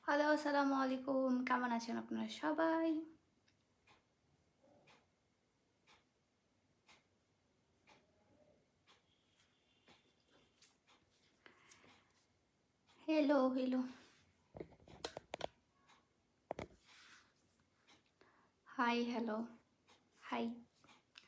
Hello, আসসালামু আলাইকুম। কেমন আছেন আপনারা সবাই? Hello, hello. Hi, hello. Hi,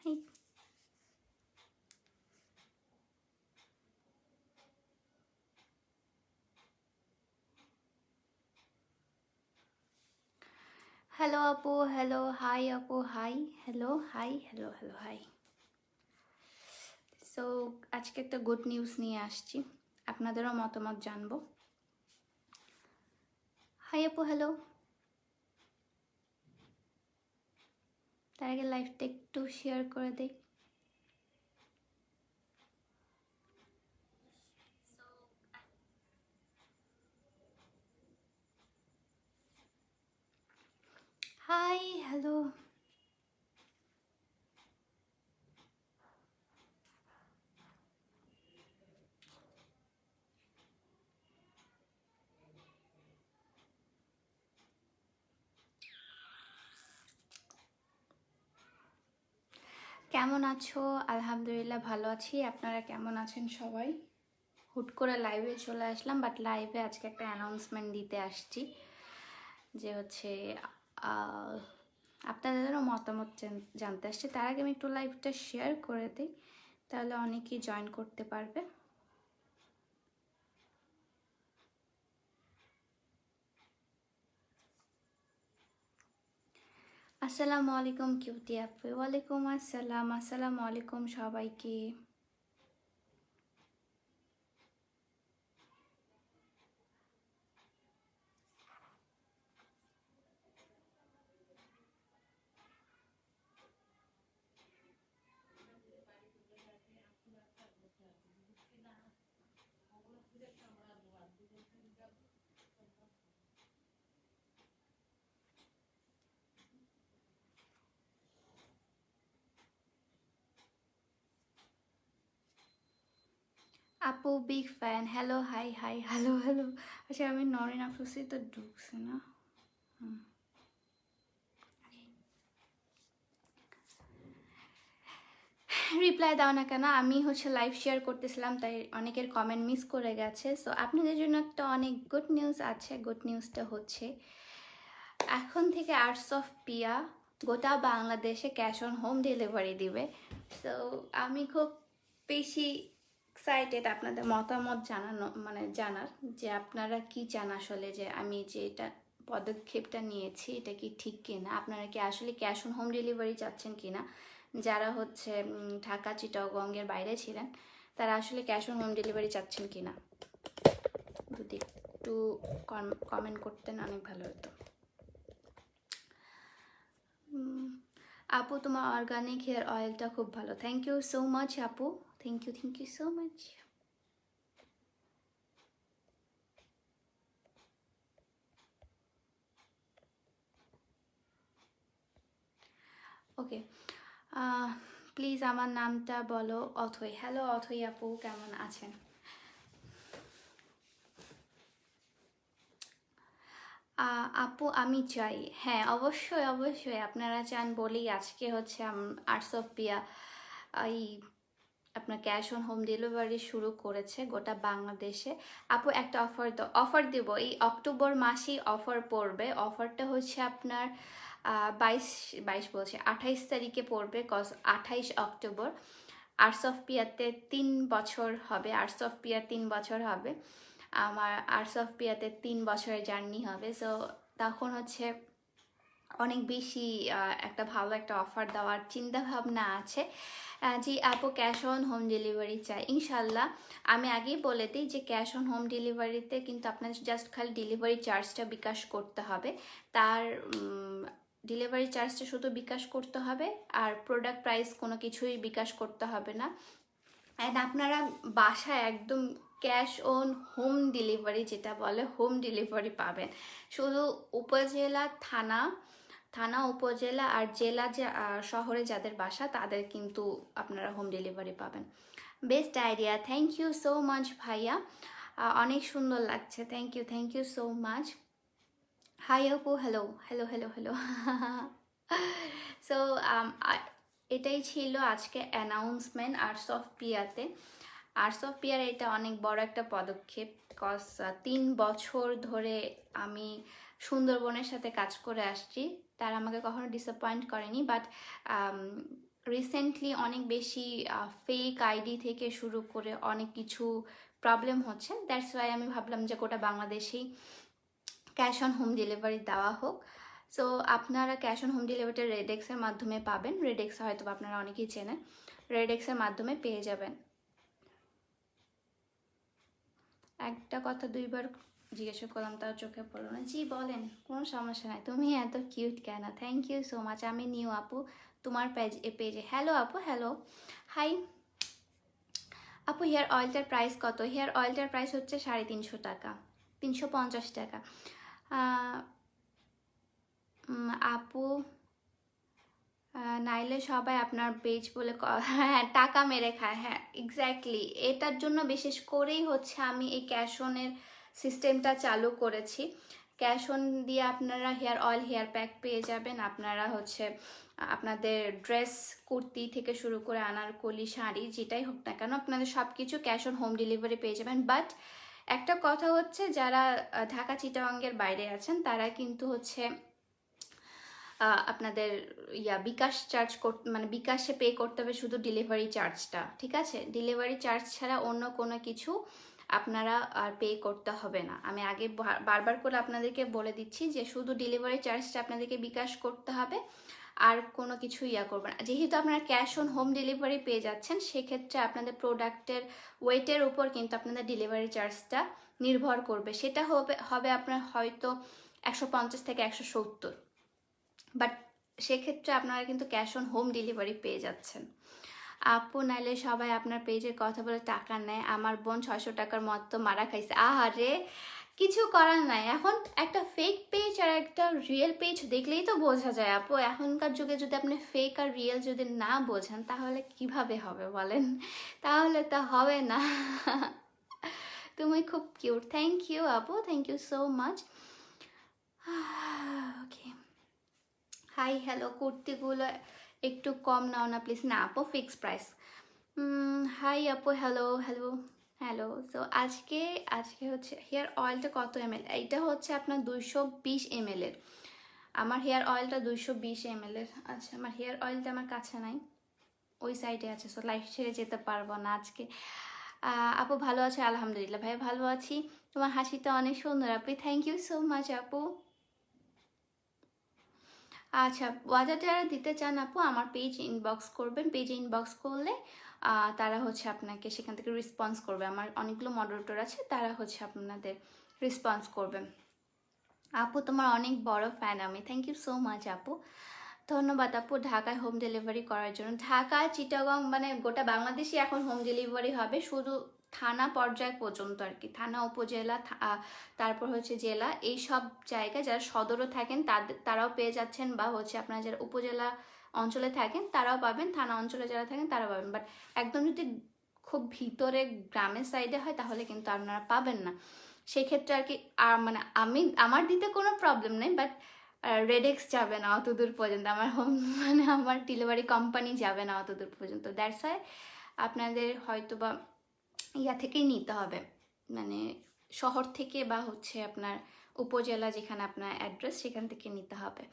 hi. Hello আপু, হ্যালো, হাই আপু, hi, hello, hi, hello, hello, hi. So আজকে একটা গুড নিউজ নিয়ে আসছি। আপনাদেরও মতামত জানবো। হাই আপু, হ্যালো। তার আগে লাইভটা একটু শেয়ার করে দিই। Hi, hello. কেমন আছো? আলহামদুলিল্লাহ ভালো আছি। আপনারা কেমন আছেন সবাই? হুট করে লাইভে চলে আসলাম, বাট লাইভে আজকে একটা অ্যানাউন্সমেন্ট দিতে আসছি যে হচ্ছে আহ, আপনাদেরও মতামত জানতে আসছে। তার আগে আমি একটু লাইভটা শেয়ার করে দিই, তাহলে অনেকেই জয়েন করতে পারবে। আসসালামু আলাইকুম কিউটি আপু। ওয়ালাইকুম আসসালাম। আসসালামু আলাইকুম সবাইকে। আপু big fan. Hello, hi hi, hello hello. আচ্ছা, আমি নরিন আফরোসি তো ঢুকছে না। রিপ্লাই দাও না কেন? আমি হচ্ছে লাইভ শেয়ার করতেছিলাম, তাই অনেকের কমেন্ট মিস করে গেছে। সো আপনাদের জন্য একটা অনেক গুড নিউজ আছে। গুড নিউজটা হচ্ছে এখন থেকে আর্টস অফ পিয়া গোটা বাংলাদেশে ক্যাশ অন হোম ডেলিভারি দিবে। সো আমি খুব বেশি এক্সাইটেড আপনাদের মতামত জানার যে আপনারা কি চান আসলে, যে আমি যে এটা পদক্ষেপটা নিয়েছি এটা কি ঠিক কিনা, আপনারা কি আসলে ক্যাশ অন হোম ডেলিভারি চাচ্ছেন কিনা। যারা হচ্ছে ঢাকা চিটাগংয়ের বাইরে ছিলেন, তারা আসলে ক্যাশ অন হোম ডেলিভারি চাচ্ছেন কিনা যদি একটু কমেন্ট করতেন অনেক ভালো হতো। আপু, তোমার অর্গানিক হেয়ার অয়েলটা খুব ভালো। থ্যাংক ইউ সো মাচ আপু। Thank you so much. Okay, please আমার নামটা বলো। অথই। হ্যালো অথই আপু, কেমন আছেন? আপু আমি চাই, হ্যাঁ অবশ্যই অবশ্যই আপনারা চান বলেই আজকে হচ্ছে আর্টস অফ পিয়া এই আপনার ক্যাশ অন হোম ডেলিভারি শুরু করেছে গোটা বাংলাদেশে। আপু একটা অফার দিব, এই অক্টোবর মাসেই অফার পড়বে। অফারটা হচ্ছে আপনার 22 বলছে 28 তারিখে পড়বে, 28 অক্টোবর। আর্টস অফ পিয়াতে 3 বছর হবে। আর্টস অফ পিয়া 3 বছর হবে। আমার আর্টস অফ পিয়াতে 3 বছরের জার্নি হবে। সো তখন হচ্ছে অনেক বেশি একটা ভালো একটা অফার দেওয়ার চিন্তা ভাবনা আছে। জি আপু, ক্যাশ অন হোম ডেলিভারি চাই ইনশাল্লাহ। আমি আগেই বলে দিই যে ক্যাশ অন হোম ডেলিভারিতে কিন্তু আপনার জাস্ট খালি ডেলিভারি চার্জটা বিকাশ করতে হবে। তার ডেলিভারি চার্জটা শুধু বিকাশ করতে হবে, আর প্রোডাক্ট প্রাইস কোনো কিছুই বিকাশ করতে হবে না। অ্যান্ড আপনারা বাসায় একদম ক্যাশ অন হোম ডেলিভারি, যেটা বলে হোম ডেলিভারি পাবেন। শুধু উপজেলা, থানা, উপজেলা আর জেলা, যে শহরে যাদের বাসা তাদের কিন্তু আপনারা হোম ডেলিভারি পাবেন। Best idea. Thank you so much ভাইয়া, অনেক সুন্দর লাগছে। Thank you so much. Hi আপু, hello hello hello hello. So এটাই ছিল আজকে অ্যানাউন্সমেন্ট আর্টস অফ পিয়াতে। আর্টস অফ পিয়ার এটা অনেক বড় একটা পদক্ষেপ, বিকজ 3 বছর ধরে আমি সুন্দরবনের সাথে কাজ করে আসছি। তারা আমাকে কখনো ডিসঅ্যাপয়েন্ট করেনি, বাট রিসেন্টলি অনেক বেশি ফেক আইডি থেকে শুরু করে অনেক কিছু প্রবলেম হচ্ছে। দ্যাটস ওয়াই আমি ভাবলাম যে গোটা বাংলাদেশেই ক্যাশ অন হোম ডেলিভারি দেওয়া হোক। সো আপনারা ক্যাশ অন হোম ডেলিভারিটা রেডেক্সের মাধ্যমে পাবেন। রেডেক্স হয়তো আপনারা অনেকেই চেনেন, রেডেক্সের মাধ্যমে পেয়ে যাবেন। একটা কথা 2বার জিজ্ঞাসা করলাম, তাও চোখে পড়লো না। জি বলেন, কোনো সমস্যা নাই। তুমি এত কিউট কেন? Thank you so much. আমি নিউ আপু তোমার পেজে। হ্যালো আপু, হ্যালো, হাই আপু। হেয়ার অয়েলটার প্রাইস কত? হেয়ার অয়েলটার প্রাইস হচ্ছে 350 টাকা, 350 টাকা। আপু নাইলে সবাই আপনার পেজ বলে হ্যাঁ টাকা মেরে খায়। হ্যাঁ এক্স্যাক্টলি, এটার জন্য বিশেষ করেই হচ্ছে আমি এই ক্যাশ অনের সিস্টেমটা চালু করেছি। ক্যাশ অন দিয়ে আপনারা হেয়ার অয়েল, হেয়ার প্যাক পেয়ে যাবেন। আপনারা হচ্ছে আপনাদের ড্রেস, কুর্তি থেকে শুরু করে আনারকলি, শাড়ি, যেটাই হোক না কেন আপনাদের সব কিছু ক্যাশ অন হোম ডেলিভারি পেয়ে যাবেন। বাট একটা কথা হচ্ছে, যারা ঢাকা চিটাগাংয়ের বাইরে আছেন তারা কিন্তু হচ্ছে আপনাদের বিকাশ চার্জ মানে বিকাশে পে করতে হবে শুধু ডেলিভারি চার্জটা, ঠিক আছে? ডেলিভারি চার্জ ছাড়া অন্য কোনো কিছু আপনারা আর পে করতে হবে না। আমি আগে বারবার করে আপনাদেরকে বলে দিচ্ছি যে শুধু ডেলিভারি চার্জটা আপনাদেরকে বিকাশ করতে হবে, আর কোনো কিছু করবে না। যেহেতু আপনারা ক্যাশ অন হোম ডেলিভারি পেয়ে যাচ্ছেন, সেক্ষেত্রে আপনাদের প্রোডাক্টের ওয়েটের উপর কিন্তু আপনাদের ডেলিভারি চার্জটা নির্ভর করবে। সেটা হবে আপনার হয়তো 150 থেকে 170, বাট সেক্ষেত্রে আপনারা কিন্তু ক্যাশ অন হোম ডেলিভারি পেয়ে যাচ্ছেন। আপু নাইলে সবাই আপনার পেজের কথা বলে টাকা নেয়। আমার বোন 600 টাকার মতো মারা খাইছে। আহারে, কিছু করার নাই। এখন একটা ফেক পেজ আর একটা রিয়েল পেজ দেখলেই তো বোঝা যায় আপু। এখনকার যুগে যদি আপনি ফেক আর রিয়েল যদি না বোঝেন তাহলে কিভাবে হবে বলেন? তাহলে তো হবে না। তুমি খুব কিউট। থ্যাংক ইউ আপু, thank you so much. Okay, hi hello. কুর্তিগুলো একটু কম নাও না প্লিজ। না আপু, ফিক্স প্রাইস। হাই আপু, হ্যালো হ্যালো হ্যালো। সো আজকে হচ্ছে হেয়ার অয়েলটা কত ml? এইটা হচ্ছে আপনার 220 ml এর। আমার হেয়ার অয়েলটা 220 ml এর। আচ্ছা, আমার হেয়ার অয়েলটা আমার কাছে নাই, ওই সাইডে আছে। সো লাইফ ছেড়ে যেতে পারবো না আজকে। আপু ভালো আছে? আলহামদুলিল্লাহ ভাই, ভালো আছি। তোমার হাসিটা অনেক সুন্দর আপু। থ্যাংক ইউ সো মাচ আপু। আচ্ছা, অর্ডার যারা দিতে চান আপু আমার পেজ ইনবক্স করবেন। পেজে ইনবক্স করলে তারা হচ্ছে আপনাকে সেখান থেকে রেসপন্স করবে। আমার অনেকগুলো মডারেটর আছে, তারা হচ্ছে আপনাদের রেসপন্স করবে। আপু তোমার অনেক বড় ফ্যান আমি। থ্যাংক ইউ সো মাচ আপু, ধন্যবাদ আপু ঢাকায় হোম ডেলিভারি করার জন্য। ঢাকা, চিটাগং মানে গোটা বাংলাদেশে এখন হোম ডেলিভারি হবে, শুধু থানা পর্যায় পর্যন্ত আর কি। থানা, উপজেলা, তারপর হচ্ছে জেলা, এই সব জায়গায় যারা সদরও থাকেন তারাও পেয়ে যাচ্ছেন, বা হচ্ছে আপনারা যারা উপজেলা অঞ্চলে থাকেন তারাও পাবেন, থানা অঞ্চলে যারা থাকেন তারাও পাবেন। বাট একদম যদি খুব ভিতরে গ্রামের সাইডে হয় তাহলে কিন্তু আপনারা পাবেন না। সেক্ষেত্রে আর কি মানে আমার দিতে কোনো প্রবলেম নেই, বাট রেডেক্স যাবে না অত দূর পর্যন্ত। আমার হোম মানে আমার ডেলিভারি কোম্পানি যাবে না অত দূর পর্যন্ত। দ্যাটস ওয়াই আপনাদের হয়তো বা থেকেই নিতে হবে, মানে শহর থেকে বা হচ্ছে আপনার উপজেলা যেখানে আপনার অ্যাড্রেস সেখান থেকে নিতে হবে।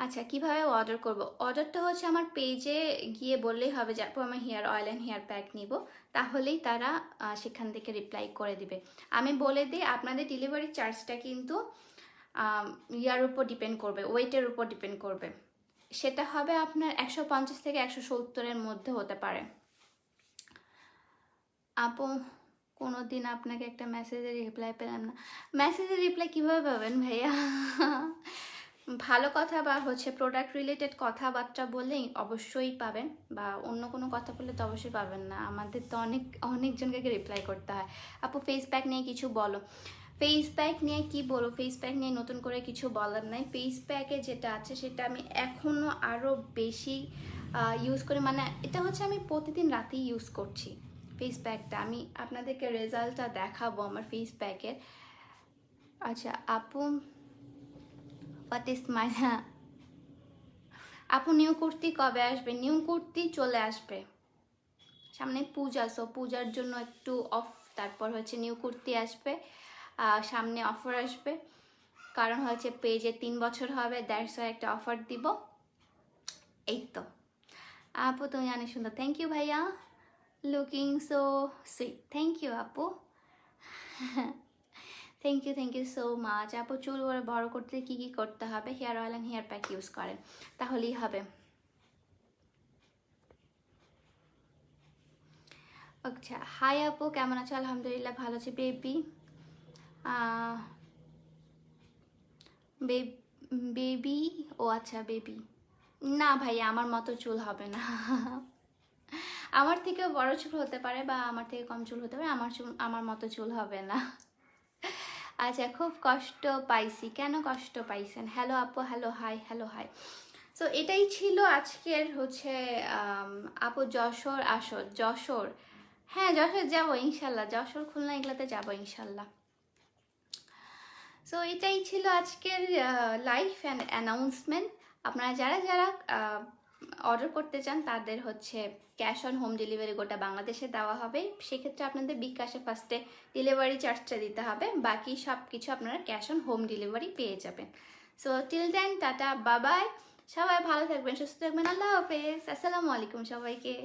আচ্ছা, কিভাবে অর্ডার করব? অর্ডারটা হচ্ছে আমার পেজে গিয়ে বললেই হবে যে আপু আমি hair oil and hair pack নিব, তাহলেই তারা সেখান থেকে রিপ্লাই করে দিবে। আমি বলে দিই আপনাদের ডেলিভারি চার্জটা কিন্তু ইয়ার উপর ডিপেন্ড করবে, ওয়েটের উপর ডিপেন্ড করবে। সেটা হবে আপনার 150 থেকে 170-এর মধ্যে হতে পারে। আপু কোনো দিন আপনাকে একটা মেসেজের রিপ্লাই পেলাম না। মেসেজের রিপ্লাই কীভাবে পাবেন ভাইয়া? ভালো কথা বা হচ্ছে প্রোডাক্ট রিলেটেড কথাবার্তা বললেই অবশ্যই পাবেন, বা অন্য কোনো কথা বললে তো অবশ্যই পাবেন না। আমাদের তো অনেকজনকে রিপ্লাই করতে হয়। আপু ফেস প্যাক নিয়ে কিছু বলো। ফেস প্যাক নিয়ে কি বলো? ফেস প্যাক নিয়ে নতুন করে কিছু বলার নাই। ফেস প্যাকে যেটা আছে সেটা আমি এখনও আরও বেশি ইউজ করি, মানে এটা হচ্ছে আমি প্রতিদিন রাতেই ইউজ করছি ফেস প্যাকটা। আমি আপনাদেরকে রেজাল্টটা দেখাবো আমার ফেস প্যাকের। আচ্ছা আপু, হোয়াট ইজ মাই আপু নিউ কুর্তি কবে আসবে? নিউ কুর্তি চলে আসবে, সামনে পূজা, সো পূজার জন্য একটু অফ, তারপর হচ্ছে নিউ কুর্তি আসবে, সামনে অফার আসবে, কারণ হচ্ছে পেজে 3 বছর হবে, দ্যাটস ওয়াই একটা অফার দিব। এই তো আপু তুমি অনেক সুন্দর, থ্যাংক ইউ ভাইয়া, looking so sweet, thank you আপু, থ্যাংক ইউ সো মাচ আপু। চুল বড় করতে কি কি করতে হবে? Hair oil and hair pack use করেন, তাহলেই হবে। আচ্ছা, হাই আপু কেমন আছো? আলহামদুলিল্লাহ ভালো আছি। বেবি বেবি, ও আচ্ছা বেবি, না ভাইয়া আমার মতো চুল হবে না। আমার থেকে বড় চুল হতে পারে বা আমার থেকে কম চুল হতে পারে, আমার চুল আমার মতো চুল হবে না। আচ্ছা, খুব কষ্ট পাইছি, কেন কষ্ট পাইছেন? হ্যালো আপু, hello hi, hello hi. So এটাই ছিল আজকের হচ্ছে আপু যশোর আসো, যশোর, হ্যাঁ যশোর যাবো ইনশাল্লাহ, যশোর খুলনা এগুলাতে যাবো ইনশাল্লাহ। সো এটাই ছিল আজকের লাইভ অ্যান্ড অ্যানাউন্সমেন্ট। আপনারা যারা যারা অর্ডার করতে চান তাদের হচ্ছে ক্যাশ অন হোম ডেলিভারি গোটা বাংলাদেশে দেওয়া হবে, সেক্ষেত্রে আপনাদের বিকাশে ফার্স্টে ডেলিভারি চার্জটা দিতে হবে, বাকি সব কিছু আপনারা ক্যাশ অন হোম ডেলিভারি পেয়ে যাবেন। সো টিল দেন টাটা বাবাই, সবাই ভালো থাকবেন, সুস্থ থাকবেন, আল্লাহ হাফেজ, আসসালামু আলাইকুম সবাইকে।